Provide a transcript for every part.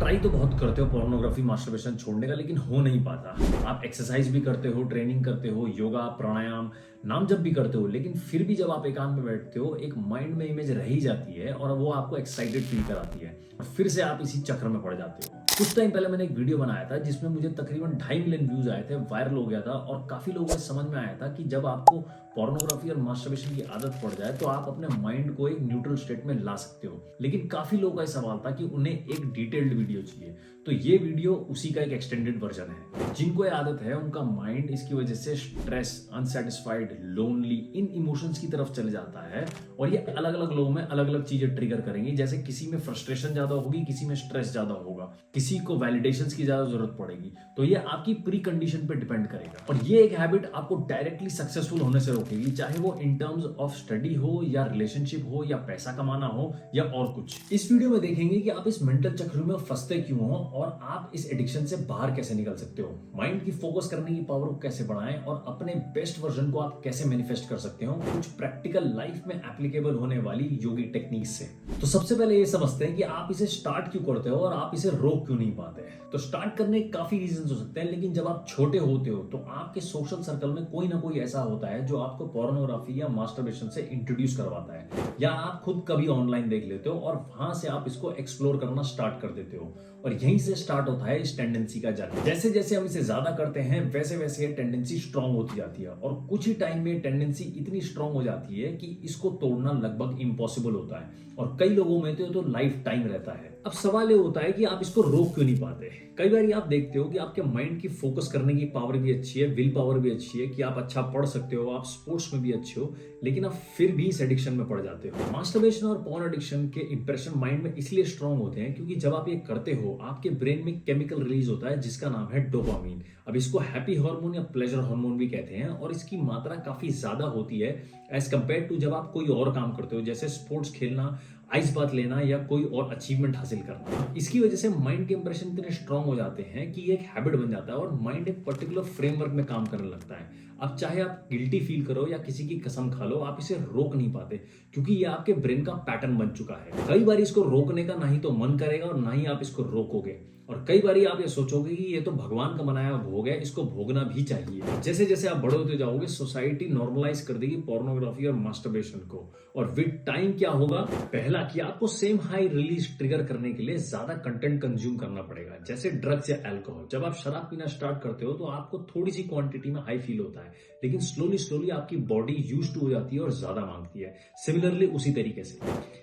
Try तो बहुत करते हो पोर्नोग्राफी मास्टरबेशन छोड़ने का, लेकिन हो नहीं पाता। आप एक्सरसाइज भी करते हो, ट्रेनिंग करते हो, योगा प्राणायाम नाम जब भी करते हो, लेकिन फिर भी जब आप एकांत में बैठते हो एक माइंड में इमेज रह ही जाती है और वो आपको एक्साइटेड फील कराती है और फिर से आप इसी चक्र में पड़ जाते हो। कुछ टाइम पहले मैंने एक वीडियो बनाया था जिसमें मुझे तकरीबन 2.5 मिलियन व्यूज आए थे, वायरल हो गया था और काफी लोगों को समझ में आया था कि जब आपको पोर्नोग्राफी और मास्टरबेशन की आदत पड़ जाए तो आप अपने माइंड को एक न्यूट्रल स्टेट में ला सकते हो। लेकिन काफी लोगों का सवाल था कि उन्हें एक डिटेल्ड वीडियो चाहिए, तो ये वीडियो उसी का एक एक्सटेंडेड वर्जन है। जिनको ये आदत है उनका माइंड इसकी वजह से स्ट्रेस, अनसेटिस्फाइड, लोनली, इन इमोशंस की तरफ चले जाता है और ये अलग अलग लोगों में अलग अलग चीजें ट्रिगर करेंगी। जैसे किसी में फ्रस्ट्रेशन ज्यादा होगी, किसी में स्ट्रेस ज्यादा होगा, किसी को वैलिडेशंस की ज्यादा जरूरत पड़ेगी। तो ये आपकी प्री कंडीशन पे डिपेंड करेगा और ये एक हैबिट आपको डायरेक्टली सक्सेसफुल होने से रोकेगी, चाहे वो इन टर्म्स ऑफ स्टडी हो या रिलेशनशिप हो या पैसा कमाना हो या और कुछ। इस वीडियो में देखेंगे कि आप इस मेंटल चक्र में फंसते क्यों हो और आप इस एडिक्शन से बाहर कैसे निकल सकते हो, माइंड की फोकस करने की पावर को कैसे बढ़ाएं और अपने बेस्ट वर्जन को आप कैसे मैनिफेस्ट कर सकते हो कुछ प्रैक्टिकल लाइफ में एप्लीकेबल होने वाली योगिक टेक्निक्स से। तो सबसे पहले ये समझते हैं कि आप इसे स्टार्ट क्यों करते हो और आप इसे रोक क्यों नहीं पाते। तो स्टार्ट करने के काफी रीजंस हो सकते हैं, लेकिन जब आप छोटे होते हो तो आपके सोशल सर्कल में कोई ना कोई ऐसा होता है जो आपको पोर्नोग्राफी या मास्टरबेशन से इंट्रोड्यूस करवाता है, या आप खुद कभी ऑनलाइन देख लेते हो और वहां से आप इसको एक्सप्लोर करना स्टार्ट कर देते हो और यहीं से स्टार्ट होता है इस टेंडेंसी का जर्नी। जैसे जैसे हम इसे ज्यादा करते हैं वैसे वैसे ये टेंडेंसी स्ट्रांग होती जाती है और कुछ ही टाइम में टेंडेंसी इतनी स्ट्रांग हो जाती है कि इसको तोड़ना लगभग इम्पॉसिबल होता है और कई लोगों में तो लाइफ टाइम रहता है। अब सवाल ये होता है कि आप इसको रोक क्यों नहीं पाते। कई बार आप देखते हो कि आपके माइंड की फोकस करने की पावर भी अच्छी है, विल पावर भी अच्छी है, कि आप अच्छा पढ़ सकते हो, आप स्पोर्ट्स में भी अच्छे हो, लेकिन आप फिर भी इस एडिक्शन में पड़ जाते हो। मास्टरबेशन और पोर्न एडिक्शन के इंप्रेशन माइंड में इसलिए स्ट्रांग होते हैं क्योंकि जब आप ये करते हो आपके ब्रेन में केमिकल रिलीज होता है जिसका नाम है डोपामीन। अब इसको हैप्पी हार्मोन या प्लेजर हार्मोन भी कहते हैं और इसकी मात्रा काफी ज्यादा होती है एज कंपेयर टू जब आप कोई और काम करते हो, जैसे स्पोर्ट्स खेलना, आइस बात लेना या कोई और अचीवमेंट हासिल करना। इसकी वजह से माइंड के इंप्रेशन इतने स्ट्रांग हो जाते हैं कि ये एक हैबिट बन जाता है और माइंड एक पर्टिकुलर फ्रेमवर्क में काम करने लगता है। अब चाहे आप गिल्टी फील करो या किसी की कसम खा लो, आप इसे रोक नहीं पाते क्योंकि ये आपके ब्रेन का पैटर्न बन चुका है। कई बार इसको रोकने का ना ही तो मन करेगा और ना ही आप इसको रोकोगे और कई बार आप ये सोचोगे कि ये तो भगवान का बनाया भोग है, इसको भोगना भी चाहिए। जैसे जैसे आप बड़े होते जाओगे सोसाइटी नॉर्मलाइज कर देगी पोर्नोग्राफी और मास्टरबेशन को और विद टाइम क्या होगा, पहला कि आपको सेम हाई रिलीज ट्रिगर करने के लिए ज्यादा कंटेंट कंज्यूम करना पड़ेगा, जैसे ड्रग्स या अल्कोहल। जब आप शराब पीना स्टार्ट करते हो तो आपको थोड़ी सी क्वांटिटी में हाई फील होता है, लेकिन स्लोली स्लोली आपकी बॉडी यूज्ड टू हो जाती है और ज्यादा मांगती है। सिमिलरली उसी तरीके से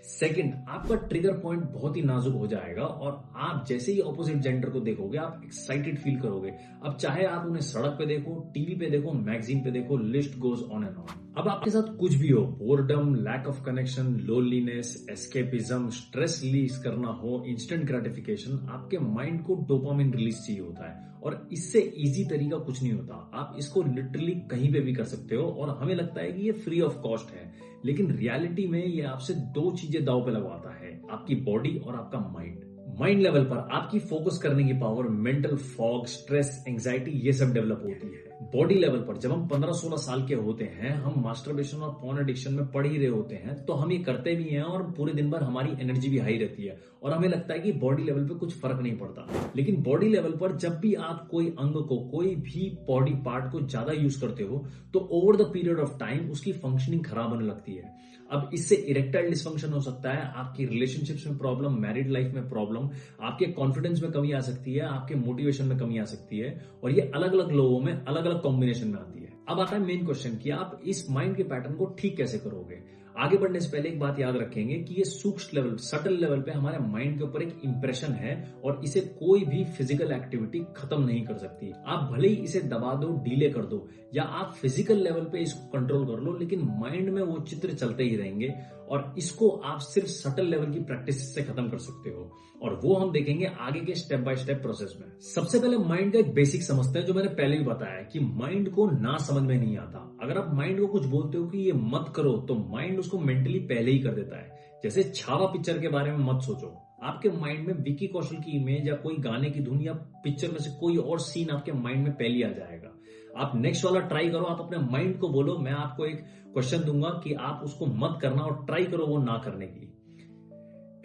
सेकंड, आपका ट्रिगर पॉइंट बहुत ही नाजुक हो जाएगा और आप जैसे ही ऑपोजिट जेंडर को देखोगे आप एक्साइटेड फील करोगे। अब चाहे आप उन्हें सड़क पे देखो, टीवी पे देखो, मैगजीन पे देखो, list goes on and on. अब आपके साथ कुछ भी हो, boredom, lack of connection, loneliness, escapism, stress release करना हो, इंस्टेंट ग्रेटिफिकेशन, आपके माइंड को डोपामिन रिलीज चाहिए होता है और इससे इजी तरीका कुछ नहीं होता। आप इसको लिटरली कहीं पे भी कर सकते हो और हमें लगता है कि ये फ्री ऑफ कॉस्ट है, लेकिन रियलिटी में ये आपसे दो चीजें दांव पे लगवाता है, आपकी बॉडी और आपका माइंड। माइंड लेवल पर आपकी फोकस करने की power, mental fog, stress, anxiety, ये सब डेवलप होती है। बॉडी लेवल पर जब हम 15-16 साल के होते हैं, हम मास्टरबेशन और पोर्न एडिक्शन में पड़ ही रहे होते हैं, तो हम ये करते भी हैं और पूरे दिन भर हमारी एनर्जी भी हाई रहती है और हमें लगता है कि बॉडी लेवल पे कुछ फर्क नहीं पड़ता। लेकिन बॉडी लेवल पर जब भी आप कोई अंग को, कोई भी बॉडी पार्ट को ज्यादा यूज करते हो तो over the period of time उसकी फंक्शनिंग खराब होने लगती है। अब इससे इरेक्टाइल डिसफंक्शन हो सकता है, आपकी रिलेशनशिप्स में प्रॉब्लम, मैरिड लाइफ में प्रॉब्लम, आपके कॉन्फिडेंस में कमी आ सकती है, आपके मोटिवेशन में कमी आ सकती है और ये अलग अलग लोगों में अलग अलग कॉम्बिनेशन में आती है। अब आता है मेन क्वेश्चन कि आप इस माइंड के पैटर्न को ठीक कैसे करोगे। आगे बढ़ने से पहले एक बात याद रखेंगे कि ये सूक्ष्म लेवल, सटल लेवल पे हमारे माइंड के ऊपर एक इंप्रेशन है और इसे कोई भी फिजिकल एक्टिविटी खत्म नहीं कर सकती। आप भले ही इसे दबा दो, डीले कर दो या आप फिजिकल लेवल पे इसको कंट्रोल कर लो, लेकिन माइंड में वो चित्र चलते ही रहेंगे और इसको आप सिर्फ सटल लेवल की प्रैक्टिस से खत्म कर सकते हो और वो हम देखेंगे आगे के स्टेप बाय स्टेप प्रोसेस में। सबसे पहले माइंड का एक बेसिक समझते हैं, जो मैंने पहले भी बताया कि माइंड को ना समझ में नहीं आता। अगर आप माइंड को कुछ बोलते हो कि ये मत करो तो माइंड उसको मेंटली पहले ही कर देता है। जैसे छावा पिक्चर के बारे में मत सोचो, आपके माइंड में विकी कौशल की इमेज या कोई गाने की धुन या पिक्चर में से कोई और सीन आपके माइंड में पहले आ जाएगा। आप नेक्स्ट वाला ट्राई करो, आप अपने माइंड को बोलो, मैं आपको एक क्वेश्चन दूंगा कि आप उसको मत करना और ट्राई करो वो ना करने की।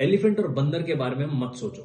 एलिफेंट और बंदर के बारे में मत सोचो,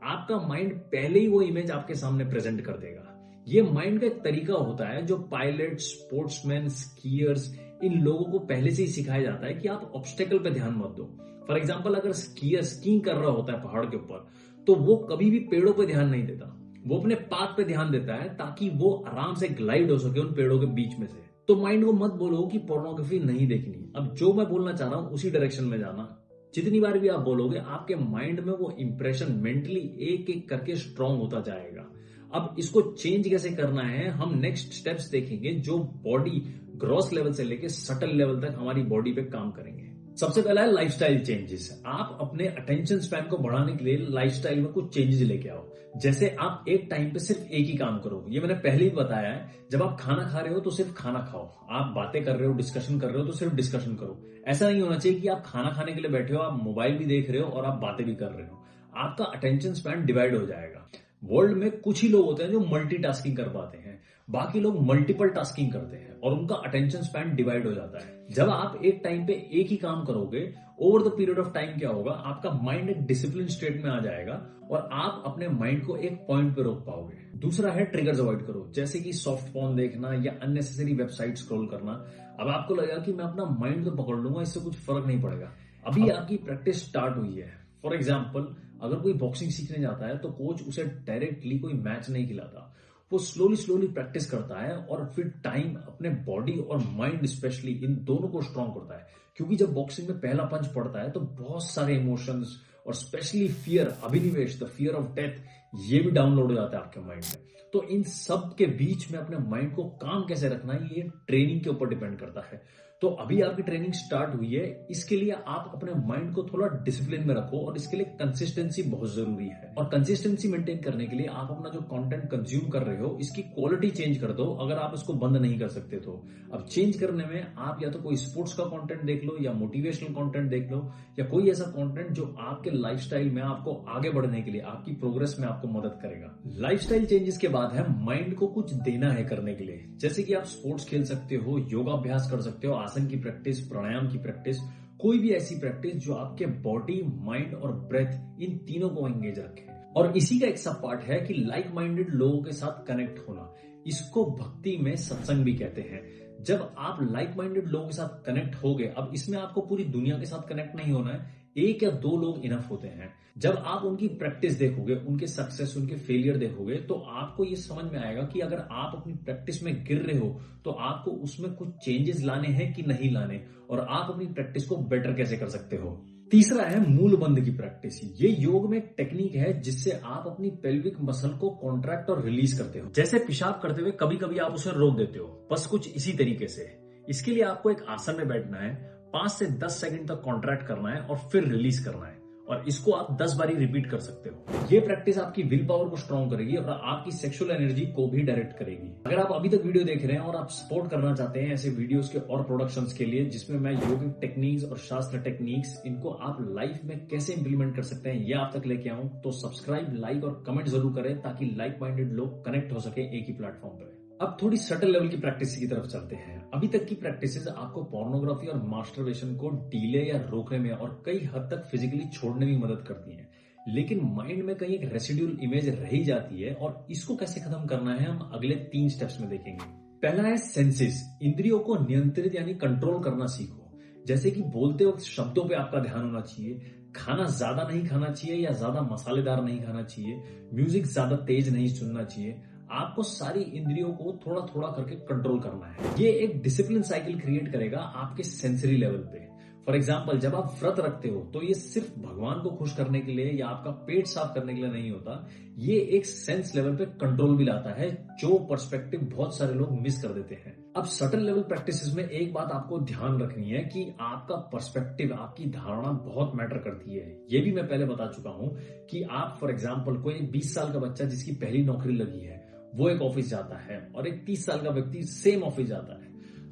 आप आपका माइंड पहले ही वो इमेज आपके सामने प्रेजेंट कर देगा। ये माइंड का एक तरीका होता है जो पायलट, स्पोर्ट्समैन, स्कीयर्स, इन लोगों को पहले से ही सिखाया जाता है कि आप ऑब्स्टेकल पे ध्यान मत दो। फॉर एग्जाम्पल, अगर स्कीयर स्कीइंग कर रहा होता है पहाड़ के ऊपर, तो वो कभी भी पेड़ों पे ध्यान नहीं देता, वो अपने पाथ पे ध्यान देता है ताकि वो आराम से ग्लाइड हो सके उन पेड़ों के बीच में से। तो माइंड को मत बोलो कि पोर्नोग्राफी नहीं देखनी। अब जो मैं बोलना चाह रहा हूं उसी डायरेक्शन में जाना। जितनी बार भी आप बोलोगे, आपके माइंड में वो इंप्रेशन मेंटली एक एक करके स्ट्रांग होता जाएगा। अब इसको चेंज कैसे करना है, हम नेक्स्ट स्टेप्स देखेंगे जो बॉडी ग्रॉस लेवल से लेके सटल लेवल तक हमारी बॉडी पे काम करेंगे। सबसे पहला है लाइफस्टाइल चेंजेस। आप अपने अटेंशन स्पैन को बढ़ाने के लिए लाइफस्टाइल में कुछ चेंजेस लेके आओ। जैसे आप एक टाइम पे सिर्फ एक ही काम करो। ये मैंने पहले ही बताया है, जब आप खाना खा रहे हो तो सिर्फ खाना खाओ, आप बातें कर रहे हो, डिस्कशन कर रहे हो तो सिर्फ डिस्कशन करो। ऐसा नहीं होना चाहिए कि आप खाना खाने के लिए बैठे हो, आप मोबाइल भी देख रहे हो और आप बातें भी कर रहे हो। आपका अटेंशन स्पैन डिवाइड हो जाएगा। वर्ल्ड में कुछ ही लोग होते हैं जो मल्टीटास्किंग कर पाते हैं, बाकी लोग मल्टीपल टास्किंग करते हैं और उनका अटेंशन स्पैन डिवाइड हो जाता है। जब आप एक टाइम पे एक ही काम करोगे, over the period of time क्या होगा, आपका माइंड एक डिसिप्लिन स्टेट में आ जाएगा और आप अपने माइंड को एक पॉइंट पे रोक पाओगे। दूसरा है ट्रिगर्स अवॉइड करो, जैसे कि सॉफ्ट पोर्न देखना या अननेसेसरी वेबसाइट स्क्रॉल करना। अब आपको लगेगा कि मैं अपना माइंड तो पकड़ लूंगा, इससे कुछ फर्क नहीं पड़ेगा। अभी आपकी प्रैक्टिस स्टार्ट हुई है। फॉर एग्जाम्पल, अगर कोई बॉक्सिंग सीखने जाता है तो कोच उसे डायरेक्टली कोई मैच नहीं खिलाता, वो स्लोली प्रैक्टिस करता है और फिर टाइम अपने बॉडी और माइंड स्पेशली इन दोनों को स्ट्रांग करता है। क्योंकि जब बॉक्सिंग में पहला पंच पड़ता है तो बहुत सारे इमोशंस और स्पेशली फियर, अभिनिवेश, द फियर ऑफ डेथ, ये भी डाउनलोड हो जाता है आपके माइंड में। तो इन सब के बीच में अपने माइंड को काम कैसे रखना है, ये ट्रेनिंग के ऊपर डिपेंड करता है। तो अभी आपकी ट्रेनिंग स्टार्ट हुई है, इसके लिए आप अपने माइंड को थोड़ा डिसिप्लिन में रखो और इसके लिए कंसिस्टेंसी बहुत जरूरी है। और कंसिस्टेंसी मेंटेन करने के लिए आप अपना जो कंटेंट कंज्यूम कर रहे हो, इसकी क्वालिटी चेंज कर दो अगर आप इसको बंद नहीं कर सकते तो। अब चेंज करने में आप या तो कोई स्पोर्ट्स का कंटेंट देख लो या मोटिवेशनल कंटेंट देख लो या कोई ऐसा कंटेंट जो आपके लाइफस्टाइल में आपको आगे बढ़ने के लिए, आपकी प्रोग्रेस में आपको मदद करेगा। लाइफस्टाइल चेंजेस के बाद है माइंड को कुछ देना है करने के लिए, जैसे कि आप स्पोर्ट्स खेल सकते हो, योगाभ्यास कर सकते हो, आसन की प्रैक्टिस, प्राणायाम की प्रैक्टिस, कोई भी ऐसी प्रैक्टिस जो आपके बॉडी, माइंड और ब्रेथ, इन तीनों को एंगेज रखे। और इसी का एक सब पार्ट है कि लाइक माइंडेड लोगों के साथ कनेक्ट होना। इसको भक्ति में सत्संग भी कहते हैं। जब आप लाइक माइंडेड लोगों के साथ कनेक्ट हो गए, अब इसमें आपको पूरी दुनिया के साथ कनेक्ट नहीं होना है, एक या दो लोग इनफ होते हैं। जब आप उनकी प्रैक्टिस देखोगे, उनके सक्सेस, उनके फेलियर देखोगे, तो आपको ये समझ में आएगा कि अगर आप अपनी प्रैक्टिस में गिर रहे हो तो आपको उसमें कुछ चेंजेस लाने हैं कि नहीं लाने, और आप अपनी प्रैक्टिस को बेटर कैसे कर सकते हो। तीसरा है मूल बंध की प्रैक्टिस। ये योग में एक टेक्निक है जिससे आप अपनी पेल्विक मसल को कॉन्ट्रैक्ट और रिलीज करते हो। जैसे पेशाब करते हुए कभी कभी आप उसे रोक देते हो, बस कुछ इसी तरीके से। इसके लिए आपको एक आसन में बैठना है, 5 से 10 सेकंड तक कॉन्ट्रैक्ट करना है और फिर रिलीज करना है, और इसको आप 10 बारी रिपीट कर सकते हो। ये प्रैक्टिस आपकी विल पावर को स्ट्रॉन्ग करेगी और आपकी सेक्सुअल एनर्जी को भी डायरेक्ट करेगी। अगर आप अभी तक वीडियो देख रहे हैं और आप सपोर्ट करना चाहते हैं ऐसे वीडियोस के और प्रोडक्शंस के लिए जिसमें मैं योगिक टेक्निक्स और शास्त्र टेक्निक्स, इनको आप लाइफ में कैसे इंप्लीमेंट कर सकते हैं, ये आप तक लेके आऊं, तो सब्सक्राइब, लाइक और कमेंट जरूर करें ताकि लाइक माइंडेड लोग कनेक्ट हो सके एक ही प्लेटफॉर्म पर। अब थोड़ी सटल लेवल की प्रैक्टिस की तरफ चलते हैं। अभी तक की प्रैक्टिसेस आपको पोर्नोग्राफी और मास्टरबेशन को डिले या रोकने में और कई हद तक फिजिकली छोड़ने में मदद करती हैं, लेकिन माइंड में कहीं एक रेसिड्यूल इमेज रह ही जाती है, और इसको कैसे खत्म करना है हम अगले 3 स्टेप्स में देखेंगे। पहला है सेंसेस। इंद्रियों को नियंत्रित यानी कंट्रोल करना सीखो। जैसे कि बोलते वक्त शब्दों पे आपका ध्यान होना चाहिए, खाना ज्यादा नहीं खाना चाहिए या ज्यादा मसालेदार नहीं खाना चाहिए, म्यूजिक ज्यादा तेज नहीं सुनना चाहिए। आपको सारी इंद्रियों को थोड़ा थोड़ा करके कंट्रोल करना है। ये एक डिसिप्लिन साइकिल क्रिएट करेगा आपके सेंसरी लेवल पे। फॉर एग्जाम्पल, जब आप व्रत रखते हो तो ये सिर्फ भगवान को खुश करने के लिए या आपका पेट साफ करने के लिए नहीं होता, ये एक सेंस लेवल पे कंट्रोल भी लाता है, जो पर्सपेक्टिव बहुत सारे लोग मिस कर देते हैं। अब सटल लेवल प्रैक्टिसेस में एक बात आपको ध्यान रखनी है कि आपका पर्सपेक्टिव, आपकी धारणा बहुत मैटर करती है। ये भी मैं पहले बता चुका हूं कि आप फॉर एग्जाम्पल कोई 20 साल का बच्चा जिसकी पहली नौकरी लगी है, वो एक ऑफिस जाता है, और एक 30 साल का व्यक्ति सेम ऑफिस जाता है,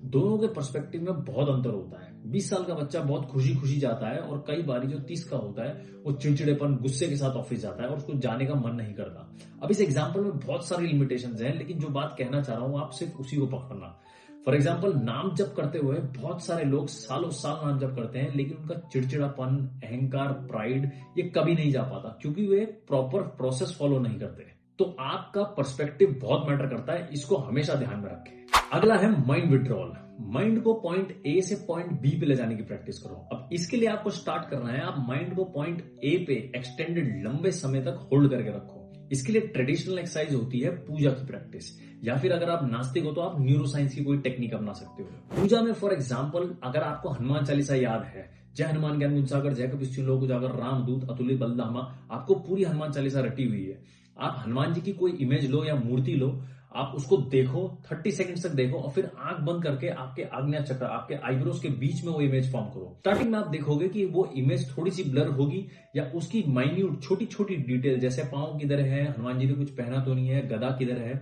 दोनों के पर्सपेक्टिव में बहुत अंतर होता है। 20 साल का बच्चा बहुत खुशी खुशी जाता है, और कई बार जो 30 का होता है वो चिड़चिड़ेपन, गुस्से के साथ ऑफिस जाता है और उसको जाने का मन नहीं करता। अब इस एग्जाम्पल में बहुत सारी लिमिटेशंस हैं, लेकिन जो बात कहना चाह रहा हूं आप सिर्फ उसी को पकड़ना। फॉर एग्जाम्पल, नाम जप करते हुए बहुत सारे लोग सालों साल नाम जप करते हैं, लेकिन उनका चिड़चिड़ापन, अहंकार, प्राइड ये कभी नहीं जा पाता, क्योंकि वे प्रॉपर प्रोसेस फॉलो नहीं करते। तो आपका पर्सपेक्टिव बहुत मैटर करता है, इसको हमेशा ध्यान में रखें। अगला है माइंड विड्रॉल। माइंड को पॉइंट ए से पॉइंट बी पे ले जाने की प्रैक्टिस करो। अब इसके लिए आपको स्टार्ट करना है, आप माइंड को पॉइंट ए पे एक्सटेंडेड लंबे समय तक होल्ड करके रखो। इसके लिए ट्रेडिशनल एक्सरसाइज होती है पूजा की प्रैक्टिस, या फिर अगर आप नास्तिक हो तो आप न्यूरोसाइंस की कोई टेक्निक अपना सकते हो। पूजा में फॉर एग्जाम्पल, अगर आपको हनुमान चालीसा याद है, जय हनुमान ज्ञान गुण सागर, जय कपीस लोक उजागर, रामदूत अतुलित बलधामा, आपको पूरी हनुमान चालीसा रटी हुई है। आप हनुमान जी की कोई इमेज लो या मूर्ति लो, आप उसको देखो, 30 सेकंड्स तक देखो, और फिर आंख बंद करके आपके आज्ञा चक्र, आपके आईब्रोज के बीच में वो इमेज फॉर्म करो। स्टार्टिंग में आप देखोगे कि वो इमेज थोड़ी सी ब्लर होगी, या उसकी माइन्यूट छोटी छोटी डिटेल, जैसे पांव किधर है, हनुमान जी ने कुछ पहना तो नहीं है, गदा किधर है,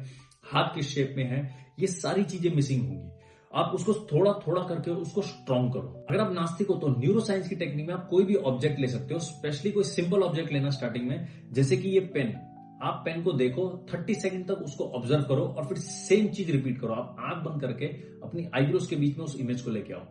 हाथ किस शेप में है, ये सारी चीजें मिसिंग होंगी। आप उसको थोड़ा थोड़ा करके उसको स्ट्रॉन्ग करो। अगर आप नास्तिक हो तो न्यूरोसाइंस की टेक्निक में आप कोई भी ऑब्जेक्ट ले सकते हो, स्पेशली कोई सिंपल ऑब्जेक्ट लेना स्टार्टिंग में, जैसे कि ये पेन। आप पेन को देखो, 30 सेकंड तक उसको ऑब्जर्व करो, और फिर सेम चीज रिपीट करो। आप आंख बंद करके अपनी आईब्रोज के बीच में उस इमेज को लेके आओ।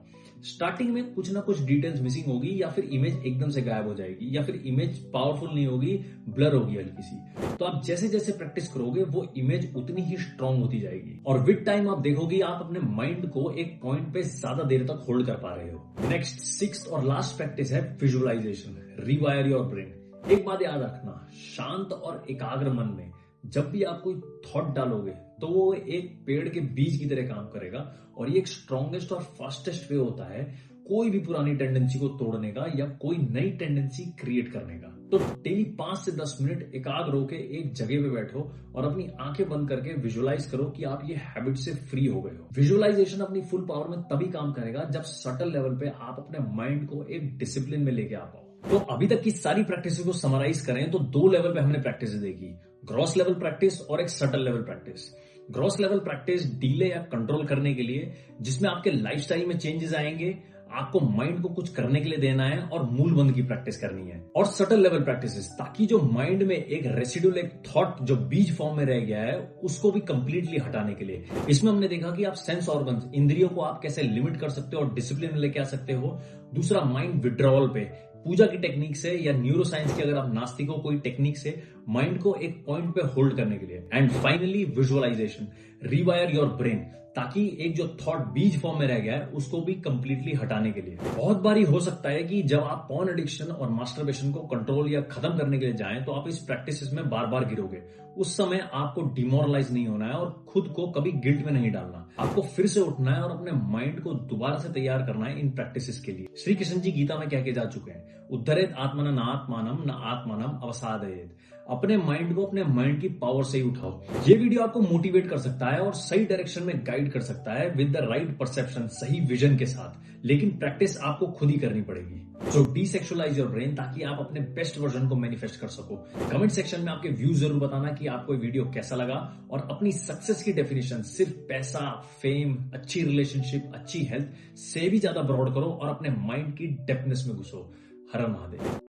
स्टार्टिंग में कुछ ना कुछ डिटेल्स मिसिंग होगी, या फिर इमेज एकदम से गायब हो जाएगी, या फिर इमेज पावरफुल नहीं होगी, ब्लर होगी हल्की सी। तो आप जैसे जैसे प्रैक्टिस करोगे वो इमेज उतनी ही स्ट्रांग होती जाएगी, और विद टाइम आप देखोगे आप अपने माइंड को एक पॉइंट पे ज्यादा देर तक होल्ड कर पा रहे हो। नेक्स्ट, सिक्स्थ और लास्ट प्रैक्टिस है विजुअलाइजेशन, रिवायर योर ब्रेन। एक बात याद रखना, शांत और एकाग्र मन में जब भी आप कोई थॉट डालोगे तो वो एक पेड़ के बीज की तरह काम करेगा, और ये एक स्ट्रॉन्गेस्ट और फास्टेस्ट वे होता है कोई भी पुरानी टेंडेंसी को तोड़ने का या कोई नई टेंडेंसी क्रिएट करने का। तो डेली 5 से 10 मिनट एकाग्र होकर एक जगह पे बैठो और अपनी आंखें बंद करके विजुअलाइज करो कि आप ये हैबिट से फ्री हो गए हो। विजुअलाइजेशन अपनी फुल पावर में तभी काम करेगा जब सटल लेवल पे आप अपने माइंड को एक डिसिप्लिन में लेके आ पाओ। तो अभी तक की सारी प्रैक्टिस को समराइज करें तो 2 लेवल पे हमने प्रैक्टिस देखी, ग्रॉस लेवल प्रैक्टिस और एक subtle level practice. Gross level practice delay या कंट्रोल करने के लिए, जिसमें आपके लाइफस्टाइल में चेंजेस आएंगे, आपको माइंड को कुछ करने के लिए देना है और मूल बंद की प्रैक्टिस करनी है। और सटल लेवल प्रैक्टिसेस, ताकि जो माइंड में एक रेसिडुअल, एक थॉट जो बीज फॉर्म में रह गया है, उसको भी कंप्लीटली हटाने के लिए। इसमें हमने देखा कि आप सेंस ऑर्गन्स, इंद्रियों को आप कैसे लिमिट कर सकते हो और डिसिप्लिन में लेके आ सकते हो। दूसरा, माइंड विड्रॉवल पे पूजा की टेक्निक से, या न्यूरोसाइंस की अगर आप नास्तिक हो कोई टेक्निक से, माइंड को एक पॉइंट पे होल्ड करने के लिए। And finally visualisation, rewire your brain, ताकि एक जो थॉट बीज फॉर्म में रह गया है उसको भी कंप्लीटली हटाने के लिए। बहुत बारी हो सकता है कि जब आप पॉर्न एडिक्शन और मास्टरबेशन को कंट्रोल या खत्म करने के लिए जाएं तो आप इस प्रैक्टिस में बार बार गिरोगे। उस समय आपको डिमोरलाइज नहीं होना है और खुद को कभी गिल्ट में नहीं डालना। आपको फिर से उठना है और अपने माइंड को दोबारा से तैयार करना है इन प्रैक्टिसेस के लिए। श्री कृष्ण जी गीता में कह के जा चुके हैं, उद्धरेत आत्मना न आत्मानम न आत्मानम अवसादयेत। अपने माइंड को अपने माइंड की पावर से ही उठाओ। ये वीडियो आपको मोटिवेट कर सकता है और सही डायरेक्शन में गाइड कर सकता है विद द राइट परसेप्शन, सही विजन के साथ, लेकिन प्रैक्टिस आपको खुद ही करनी पड़ेगी। सो डीसेक्सुअलाइज योर ब्रेन, ताकि आप अपने बेस्ट वर्जन को मैनिफेस्ट कर सको। कमेंट सेक्शन में आपके व्यूज जरूर बताना कि आपको ये वीडियो कैसा लगा, और अपनी सक्सेस की डेफिनेशन सिर्फ पैसा, फेम, अच्छी रिलेशनशिप, अच्छी हेल्थ से भी ज्यादा ब्रॉड करो और अपने माइंड की डेप्थनेस में घुसो। हर हर महादेव।